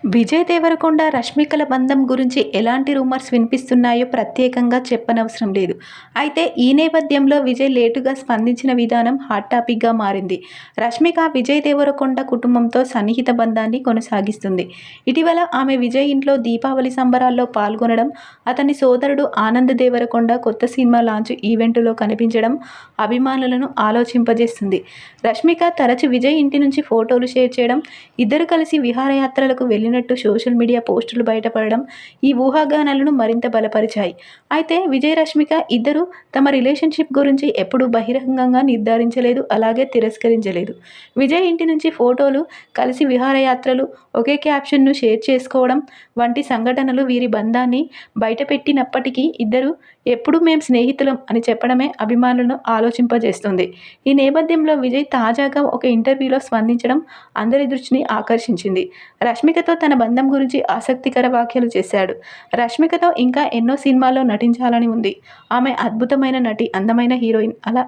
విజయ్ దేవరకొండ, రష్మికల బంధం గురించి ఎలాంటి రూమర్స్ వినిపిస్తున్నాయో ప్రత్యేకంగా చెప్పనవసరం లేదు. అయితే ఈ నేపథ్యంలో విజయ్ లేటుగా స్పందించిన విధానం హాట్ టాపిక్గా మారింది. రష్మిక విజయ్ దేవరకొండ కుటుంబంతో సన్నిహిత బంధాన్ని కొనసాగిస్తుంది. ఇటీవల ఆమె విజయ్ ఇంట్లో దీపావళి సంబరాల్లో పాల్గొనడం, అతని సోదరుడు ఆనంద్ దేవరకొండ కొత్త సినిమా లాంచ్ ఈవెంటులో కనిపించడం అభిమానులను ఆలోచింపజేస్తుంది. రష్మిక తరచూ విజయ్ ఇంటి నుంచి ఫోటోలు షేర్ చేయడం, ఇద్దరు కలిసి విహారయాత్రలకు వెళ్లినట్టు సోషల్ మీడియా పోస్టులు బయటపడడం ఈ ఊహాగానాలను మరింత బలపరిచాయి. అయితే విజయ్, రష్మిక ఇద్దరూ తమ రిలేషన్షిప్ గురించి ఎప్పుడూ బహిరంగంగా నిర్ధారించలేదు, అలాగే తిరస్కరించలేదు. విజయ్ ఇంటి నుంచి ఫోటోలు, కలిసి విహారయాత్రలు, ఒకే క్యాప్షన్ను షేర్ చేసుకోవడం వంటి సంఘటనలు వీరి బంధాన్ని బయటపెట్టినప్పటికీ ఇద్దరూ ఎప్పుడూ మేం స్నేహితులం అని చెప్పడమే అభిమానులను ఆలోచింపజేస్తుంది. ఈ నేపథ్యంలో విజయ్ తాజాగా ఒక ఇంటర్వ్యూలో స్పందించడం అందరి దృష్టిని ఆకర్షించింది. రష్మికతో తన బంధం గురించి ఆసక్తికర వ్యాఖ్యలు చేశాడు. రష్మికతో ఇంకా ఎన్నో సినిమాల్లో నటించాలని ఉంది. ఆమె అద్భుతమైన నటి, అందమైన హీరోయిన్. అలా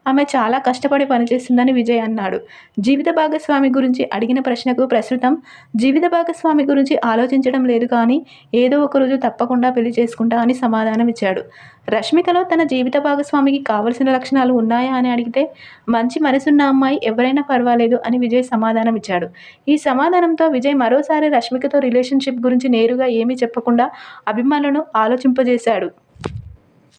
ఆమె చాలా కష్టపడి పనిచేస్తుందని విజయ్ అన్నాడు. జీవిత భాగస్వామి గురించి అడిగిన ప్రశ్నకు ప్రస్తుతం జీవిత భాగస్వామి గురించి ఆలోచించడం లేదు కానీ ఏదో ఒక రోజు తప్పకుండా పెళ్లి చేసుకుంటా అని సమాధానం ఇచ్చాడు. రష్మికలో తన జీవిత భాగస్వామికి కావలసిన లక్షణాలు ఉన్నాయా అని అడిగితే మంచి మనసున్న అమ్మాయి ఎవరైనా పర్వాలేదు అని విజయ్ సమాధానం ఇచ్చాడు. ఈ సమాధానంతో విజయ్ మరోసారి రష్మికతో రిలేషన్షిప్ గురించి నేరుగా ఏమీ చెప్పకుండా అభిమానులను ఆలోచింపజేశాడు.